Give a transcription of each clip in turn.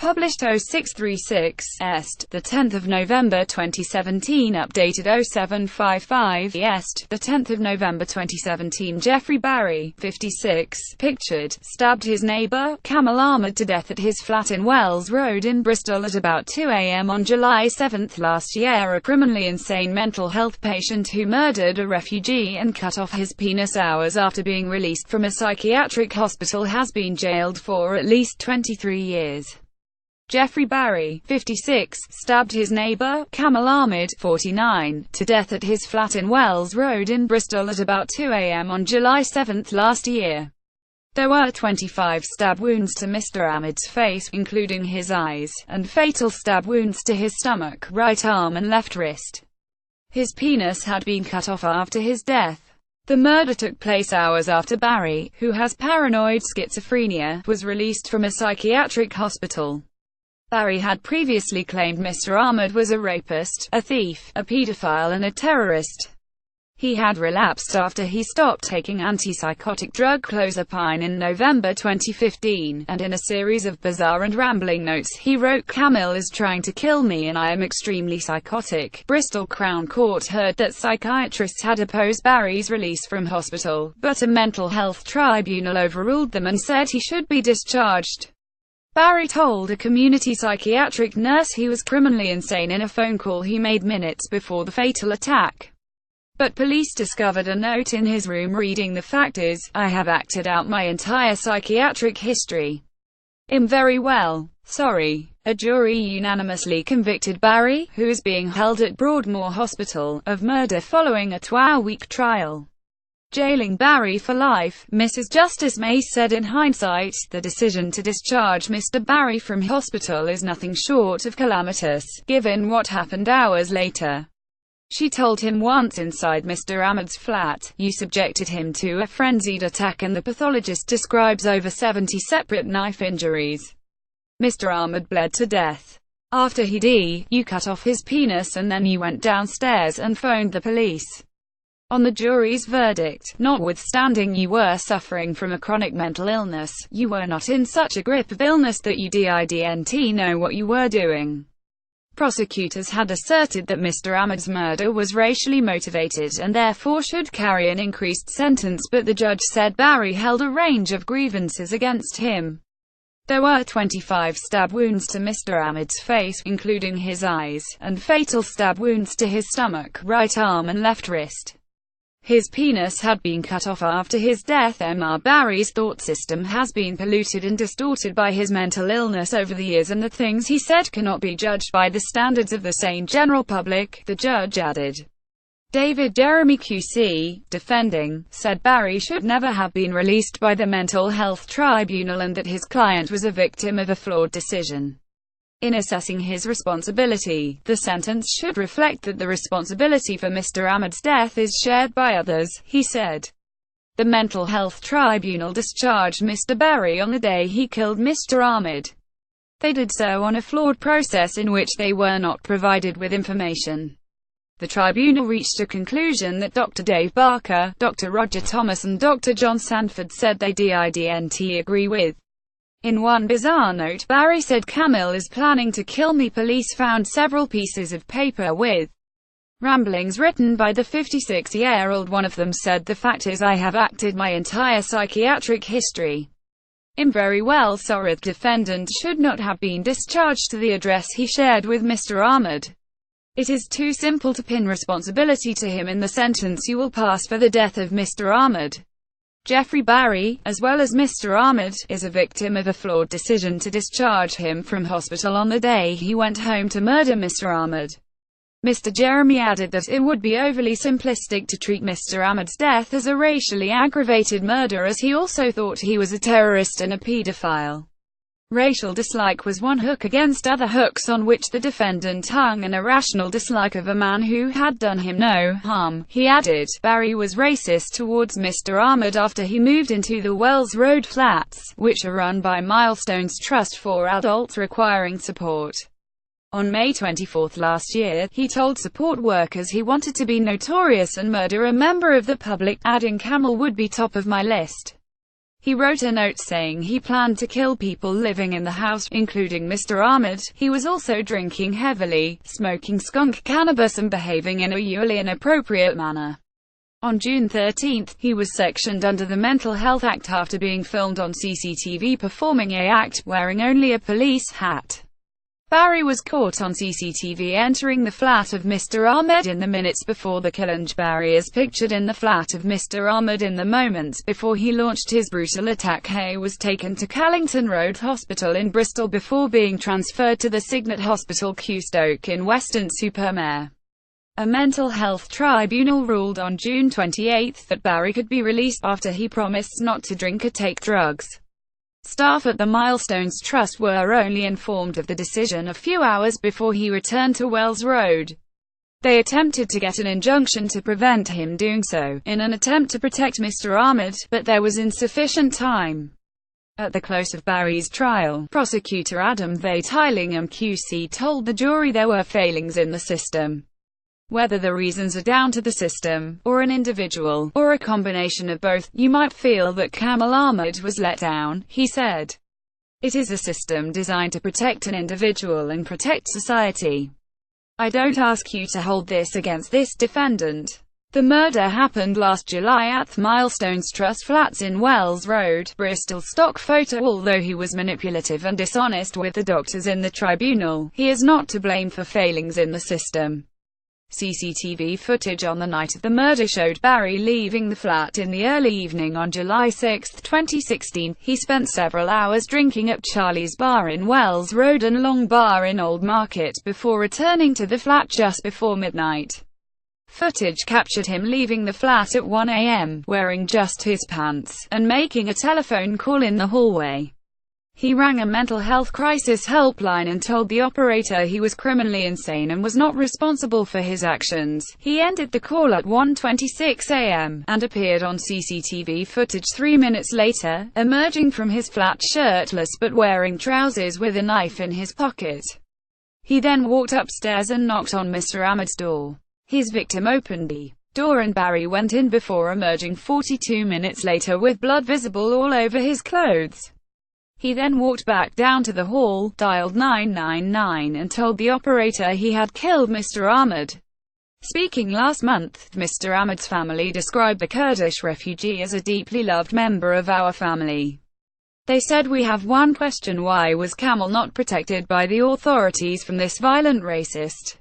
Published 0636 Est, the 10th of November 2017. Updated 0755 Est, the 10th of November 2017. Jeffrey Barry, 56, pictured, stabbed his neighbour, Kamil Ahmad, to death at his flat in Wells Road in Bristol at about 2 a.m. on July 7 last year. A criminally insane mental health patient who murdered a refugee and cut off his penis hours after being released from a psychiatric hospital has been jailed for at least 23 years. Jeffrey Barry, 56, stabbed his neighbour, Kamil Ahmad, 49, to death at his flat in Wells Road in Bristol at about 2 a.m. on July 7 last year. There were 25 stab wounds to Mr. Ahmad's face, including his eyes, and fatal stab wounds to his stomach, right arm and left wrist. His penis had been cut off after his death. The murder took place hours after Barry, who has paranoid schizophrenia, was released from a psychiatric hospital. Barry had previously claimed Mr. Ahmad was a rapist, a thief, a pedophile and a terrorist. He had relapsed after he stopped taking antipsychotic drug clozapine in November 2015, and in a series of bizarre and rambling notes he wrote, "Kamil is trying to kill me and I am extremely psychotic." Bristol Crown Court heard that psychiatrists had opposed Barry's release from hospital, but a mental health tribunal overruled them and said he should be discharged. Barry told a community psychiatric nurse he was criminally insane in a phone call he made minutes before the fatal attack. But police discovered a note in his room reading, "The fact is, I have acted out my entire psychiatric history. I'm very well. Sorry." A jury unanimously convicted Barry, who is being held at Broadmoor Hospital, of murder following a 12-week trial. Jailing Barry for life, Mrs. Justice Mace said, "In hindsight, the decision to discharge Mr. Barry from hospital is nothing short of calamitous, given what happened hours later." She told him once inside Mr. Ahmad's flat, "You subjected him to a frenzied attack and the pathologist describes over 70 separate knife injuries. Mr. Ahmad bled to death. After he died, you cut off his penis and then you went downstairs and phoned the police." On the jury's verdict, "Notwithstanding you were suffering from a chronic mental illness, you were not in such a grip of illness that you didn't know what you were doing." Prosecutors had asserted that Mr. Ahmad's murder was racially motivated and therefore should carry an increased sentence, but the judge said Barry held a range of grievances against him. There were 25 stab wounds to Mr. Ahmad's face, including his eyes, and fatal stab wounds to his stomach, right arm and left wrist. His penis had been cut off after his death. Barry's thought system has been polluted and distorted by his mental illness over the years, and the things he said cannot be judged by the standards of the sane general public, the judge added. David Jeremy QC, defending, said Barry should never have been released by the mental health tribunal and that his client was a victim of a flawed decision. In assessing his responsibility, the sentence should reflect that the responsibility for Mr. Ahmad's death is shared by others, he said. The mental health tribunal discharged Mr. Barry on the day he killed Mr. Ahmad. They did so on a flawed process in which they were not provided with information. The tribunal reached a conclusion that Dr. Dave Barker, Dr. Roger Thomas and Dr. John Sanford said they didn't agree with. In one bizarre note, Barry said, "Kamil is planning to kill me." Police found several pieces of paper with ramblings written by the 56-year-old. One of them said, "The fact is, I have acted my entire psychiatric history. I'm very well sorry." The defendant should not have been discharged to the address he shared with Mr. Ahmad. "It is too simple to pin responsibility to him in the sentence you will pass for the death of Mr. Ahmad. Jeffrey Barry, as well as Mr. Ahmad, is a victim of a flawed decision to discharge him from hospital on the day he went home to murder Mr. Ahmad." Mr. Jeremy added that it would be overly simplistic to treat Mr. Ahmad's death as a racially aggravated murder, as he also thought he was a terrorist and a pedophile. Racial dislike was one hook against other hooks on which the defendant hung an irrational dislike of a man who had done him no harm, he added. Barry was racist towards Mr. Ahmad after he moved into the Wells Road flats, which are run by Milestones Trust for adults requiring support. On May 24 last year, he told support workers he wanted to be notorious and murder a member of the public, adding, "Kamil would be top of my list." He wrote a note saying he planned to kill people living in the house, including Mr. Ahmad. He was also drinking heavily, smoking skunk cannabis and behaving in a wholly inappropriate manner. On June 13, he was sectioned under the Mental Health Act after being filmed on CCTV performing a act, wearing only a police hat. Barry was caught on CCTV entering the flat of Mr. Ahmad in the minutes before the killing. Barry is pictured in the flat of Mr. Ahmad in the moments before he launched his brutal attack. Hay was taken to Callington Road Hospital in Bristol before being transferred to the Signet Hospital Cewstoke in Weston-super-Mare. A mental health tribunal ruled on June 28 that Barry could be released after he promised not to drink or take drugs. Staff at the Milestones Trust were only informed of the decision a few hours before he returned to Wells Road. They attempted to get an injunction to prevent him doing so, in an attempt to protect Mr. Ahmad, but there was insufficient time. At the close of Barry's trial, prosecutor Adam Veit-Heilingham QC told the jury there were failings in the system. Whether the reasons are down to the system, or an individual, or a combination of both, you might feel that Kamil Ahmad was let down, he said. It is a system designed to protect an individual and protect society. I don't ask you to hold this against this defendant. The murder happened last July at the Milestones Trust flats in Wells Road, Bristol. Stock photo. Although he was manipulative and dishonest with the doctors in the tribunal, he is not to blame for failings in the system. CCTV footage on the night of the murder showed Barry leaving the flat in the early evening on July 6, 2016. He spent several hours drinking at Charlie's Bar in Wells Road and Long Bar in Old Market before returning to the flat just before midnight. Footage captured him leaving the flat at 1 a.m., wearing just his pants, and making a telephone call in the hallway. He rang a mental health crisis helpline and told the operator he was criminally insane and was not responsible for his actions. He ended the call at 1:26 a.m., and appeared on CCTV footage 3 minutes later, emerging from his flat shirtless but wearing trousers with a knife in his pocket. He then walked upstairs and knocked on Mr. Ahmad's door. His victim opened the door and Barry went in before emerging 42 minutes later with blood visible all over his clothes. He then walked back down to the hall, dialed 999 and told the operator he had killed Mr. Ahmad. Speaking last month, Mr. Ahmad's family described the Kurdish refugee as a deeply loved member of our family. They said, "We have one question: why was Kamil not protected by the authorities from this violent racist?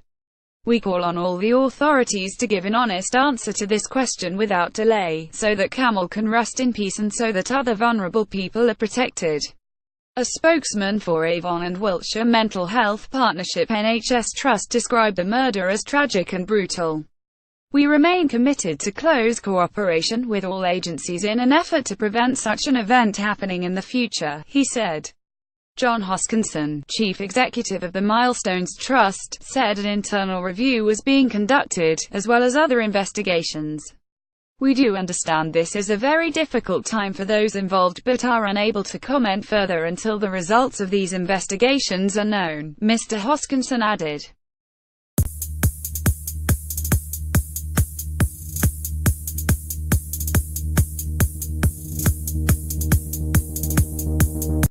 We call on all the authorities to give an honest answer to this question without delay, so that Kamil can rest in peace and so that other vulnerable people are protected." A spokesman for Avon and Wiltshire Mental Health Partnership NHS Trust described the murder as tragic and brutal. "We remain committed to close cooperation with all agencies in an effort to prevent such an event happening in the future," he said. John Hoskinson, chief executive of the Milestones Trust, said an internal review was being conducted, as well as other investigations. "We do understand this is a very difficult time for those involved but are unable to comment further until the results of these investigations are known," Mr. Hoskinson added.